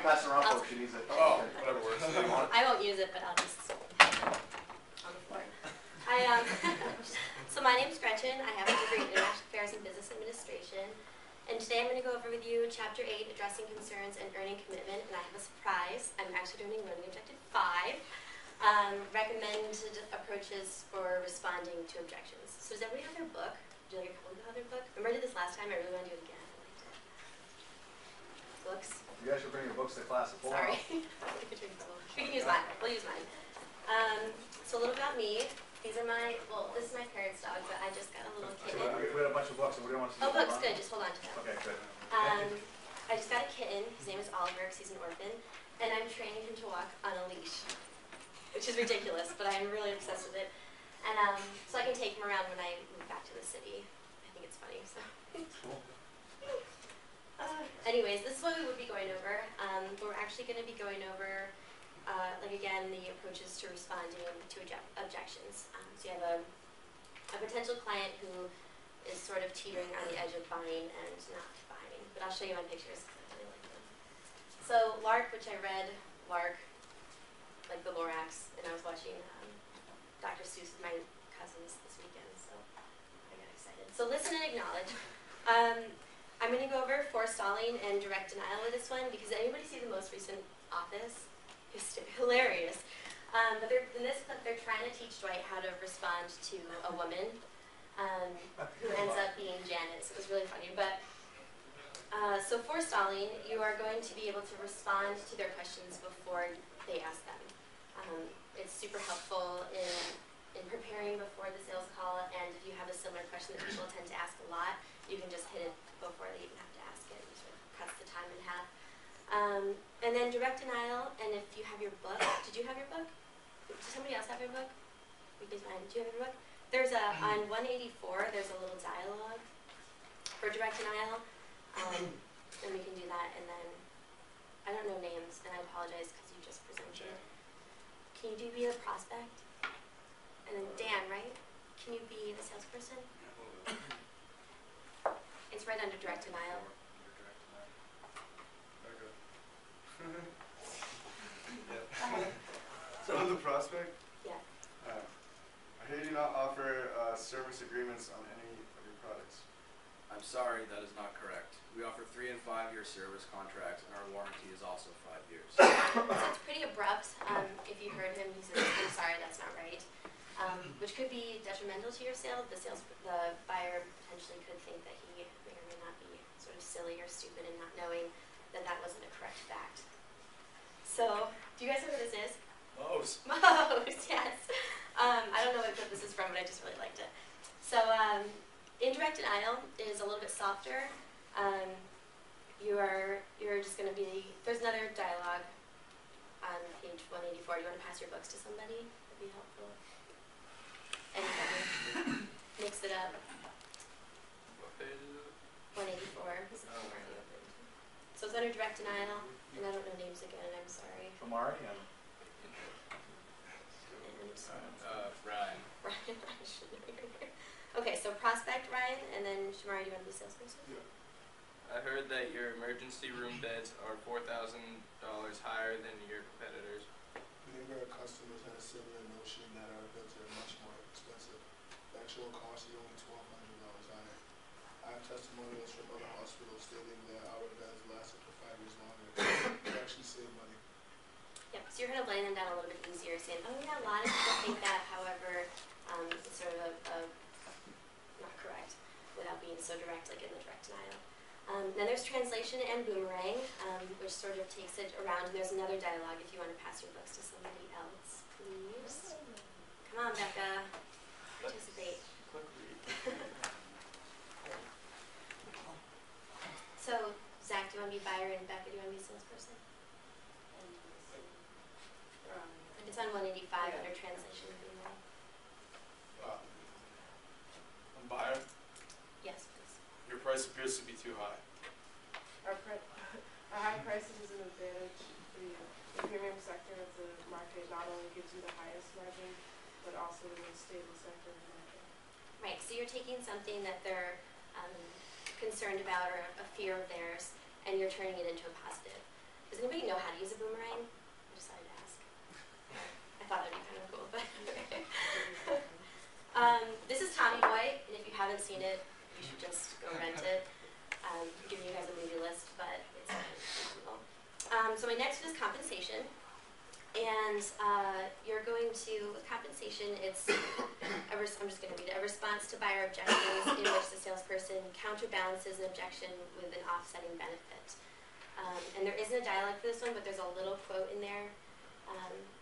pass it around, folks. She needs it. Oh, whatever works. I won't use it, but I'll just on the floor. So my name's Gretchen. I have a degree in International Affairs and Business Administration. And today I'm going to go over with you Chapter 8, Addressing Concerns and Earning Commitment. And I have a surprise. I'm actually doing Learning Objective 5. Recommended approaches for responding to objections. So does everybody have their book? Would you like a copy of their book? Remember I did this last time? I really want to do it again. I liked it. Books? You guys should bring your books to class. Sorry. We can use mine. We'll use mine. So a little about me. These are my, well, this is my parents' dog, but I just got a little kitten. We had a bunch of books, and we don't want to see Oh, books, good. Just hold on to them. Okay, good. I just got a kitten. His name is Oliver because he's an orphan. And I'm training him to walk on a leash, which is ridiculous, but I'm really obsessed with it. And so I can take him around when I move back to the city. I think it's funny, so. Cool. Anyways, this is what we would be going over. We're actually going to be going over, again, the approaches to responding to objections. So you have a potential client who is sort of teetering on the edge of buying and not buying. But I'll show you my pictures because I really like them. So Lark, which I read, Lark, like the Lorax, and I was watching Dr. Seuss with my cousins this weekend, so I got excited. So listen and acknowledge. I'm going to go over forestalling and direct denial with this one because anybody see the most recent Office? It's hilarious. But in this clip, they're trying to teach Dwight how to respond to a woman who ends up being Janet. So it was really funny. But so forestalling, you are going to be able to respond to their questions before they ask them. It's super helpful in preparing before the sales call, and if you have a similar question that people tend to ask a lot, you can just hit it before they even have to ask it. It sort of cuts the time in half. And then direct denial, and if you have your book, did you have your book? Did somebody else have your book? Did you have your book? There's on 184, there's a little dialogue for direct denial, and we can do that, and then, I don't know names, and I apologize because you just presented. Can you be the prospect? And then Dan, right? Can you be the salesperson? It's right under direct denial. So the prospect? Yeah. I hear you do not offer service agreements on any of your products. I'm sorry, that is not correct. We offer 3- and 5-year service contracts, and our warranty is also 5 years. So it's pretty abrupt. If you heard him, he says, "I'm sorry, that's not right," which could be detrimental to your sale. The buyer potentially could think that he may or may not be sort of silly or stupid in not knowing that that wasn't a correct fact. So, do you guys know what this is? Moe's. Moe's, yes. I don't know what clip this is from, but I just really liked it. So, indirect denial is a little bit softer. You're just going to be, there's another dialogue on page 184. You want to pass your books to somebody? That'd be helpful. Anybody. Mix it up. What page is it? 184. So it's under direct denial, and I don't know names again, I'm sorry. Amari and Ryan. Ryan, I should know your name. Okay, so prospect Ryan, and then Shamari, do you want to be salesperson? Yeah. I heard that your emergency room beds are $4,000 higher than your competitors. Many of our customers have a similar notion that our beds are much more expensive. The actual cost is only $1,200 higher. I have testimonials from other hospitals stating that our beds last up to 5 years longer. They actually save money. Yep, so you're going to blend them down a little bit easier, saying, oh yeah, a lot of people think that, however, it's sort of not correct without being so direct, like in the direct denial. Then there's translation and boomerang, which sort of takes it around, and there's another dialogue if you want to pass your books to somebody else, please. Come on, Becca, participate. So, Zach, do you want to be buyer, and Becca, do you want to be salesperson? It's on 185 under translation and boomerang. I'm buyer. Yes, please. Your price appears to be too high. Our high prices is an advantage. The premium sector of the market not only gives you the highest margin, but also the most stable sector of the market. Right, so you're taking something that they're concerned about or a fear of theirs, and you're turning it into a positive. Does anybody know seen it, you should just go rent it. I'm giving you guys a movie list, but it's phenomenal. So my next one is compensation. And you're going to, with compensation, it's, I'm just going to read it, a response to buyer objections in which the salesperson counterbalances an objection with an offsetting benefit. And there isn't a dialogue for this one, but there's a little quote in there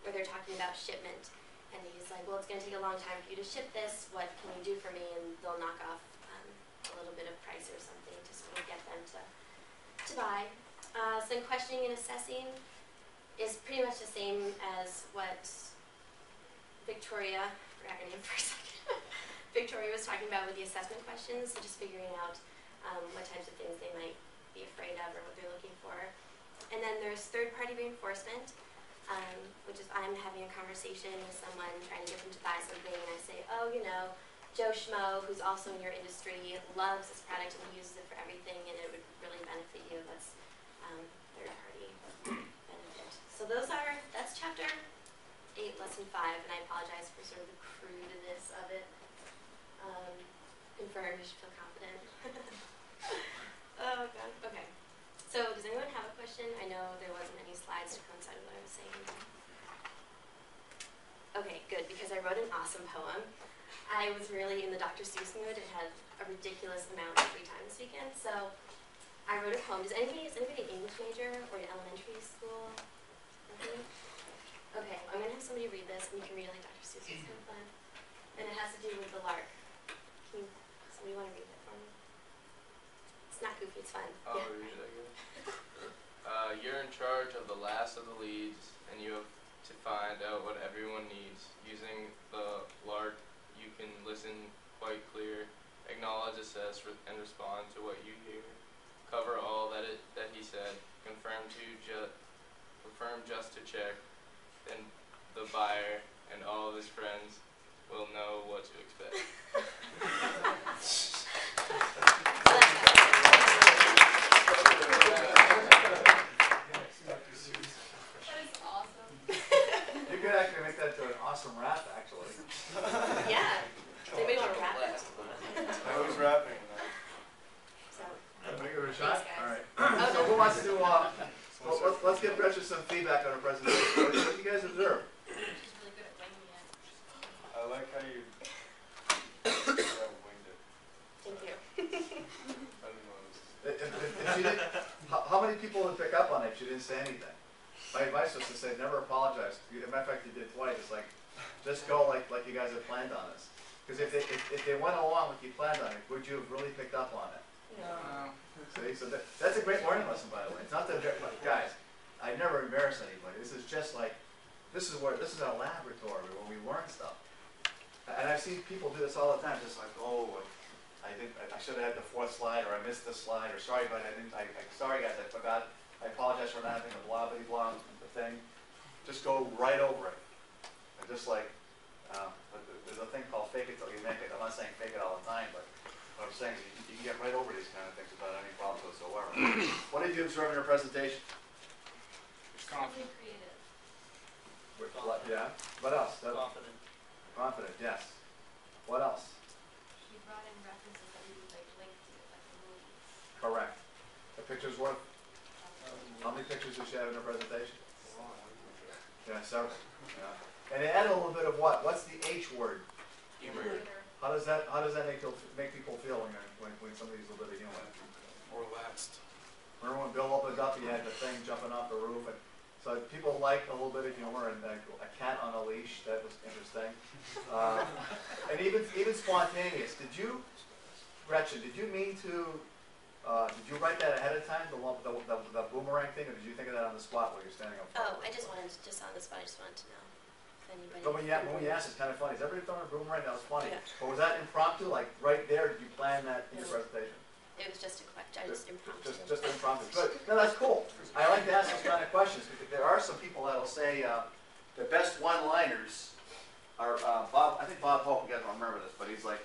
where they're talking about shipment. And he's like, well, it's going to take a long time for you to ship this. What can you do for me? And they'll knock off a little bit of price or something to sort of get them to buy. So then questioning and assessing is pretty much the same as what Victoria, I forgot her name for a second, Victoria was talking about with the assessment questions, so just figuring out what types of things they might be afraid of or what they're looking for. And then there's third-party reinforcement, which is I'm having a conversation with someone trying to get them to buy something, and I say, oh, you know, Joe Schmo, who's also in your industry, loves this product and he uses it for everything, and it would really benefit you. That's third-party benefit. So that's chapter 8, lesson 5, and I apologize for sort of the crudeness of it. Confirmed, you should feel confident. Oh, God. Okay. So does anyone have a question? I know there wasn't any slides to coincide with what I was saying. Okay, good, because I wrote an awesome poem. I was really in the Dr. Seuss mood and had a ridiculous amount of free time this weekend, so I wrote a poem. Is anybody an English major or an elementary school? Nothing? Okay, I'm going to have somebody read this, and you can read it like Dr. Seuss. It's kind of fun. And it has to do with the lark. Somebody want to read it for me? It's not goofy, it's fun. I'll read it, I guess. You're in charge of the last of the leads, and you have to find out what everyone needs. Using the lark, you can listen quite clear, acknowledge, assess, and respond to what you hear. Cover all that he said, confirm just to check, then the buyer and all of his friends will know what to expect. That is awesome. You could actually make that to an awesome rap, actually. Yeah. Does anybody want to rap it? I was rapping. So, Make it a shot? Thanks, guys. All right. So who wants to, let's get Richard some feedback on her presentation. What did you guys observe? She's really good at winging it. I like how you winged it. thank you. I didn't know this. If she didn't, how many people would pick up on it if she didn't say anything? My advice was to say, never apologize. As a matter of fact, you did twice. It's like, just go like you guys had planned on this. Because if they went along like you planned on it, would you have really picked up on it? No. See, so that's a great learning lesson, by the way. It's not that, guys, I never embarrass anybody. This is just like, this is our laboratory where we learn stuff. And I've seen people do this all the time, just like, oh, I should have had the 4th slide, or I missed this slide, or sorry, but sorry guys, I forgot. I apologize for not having a blah blah blah the thing. Just go right over it. And just like, there's a thing called fake it till you make it. I'm not saying fake it all the time, but what I'm saying is you can get right over these kind of things without any problems whatsoever. What did you observe in her presentation? Really creative. Yeah. What else? Confident. Confident, yes. What else? She brought in references that we would like link to, like the movies. Correct. The picture's worth. How many pictures did she have in her presentation? Yeah, several. Yeah. And they add a little bit of what? What's the H word? Humor. How does that make people feel when somebody's a little bit of humor? Or lapsed. Remember when Bill opened up, he had the thing jumping off the roof, and so people like a little bit of humor, and a cat on a leash, that was interesting. And even spontaneous. Gretchen, did you mean to? Did you write that ahead of time, the boomerang thing, or did you think of that on the spot while you're standing up front? Oh, I just on the spot, I just wanted to know if anybody. But when you asked, it's kind of funny. Has everybody thrown a boomerang? That was funny. Yeah. But was that impromptu, like right there? Did you plan that in your presentation? It was just a question, just impromptu. Just impromptu. Good. No, that's cool. I like to ask those kind of questions because there are some people that will say the best one-liners are Bob. I think Bob Hope. You guys don't remember this, but he's like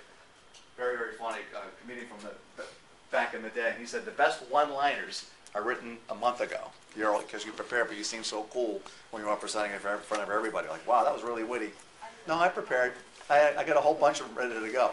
very, very funny comedian from the back in the day. He said the best one-liners are written a month ago. You're because you prepared, but you seem so cool when you're up presenting in front of everybody. Like, wow, that was really witty. No, I prepared. I got a whole bunch of them ready to go.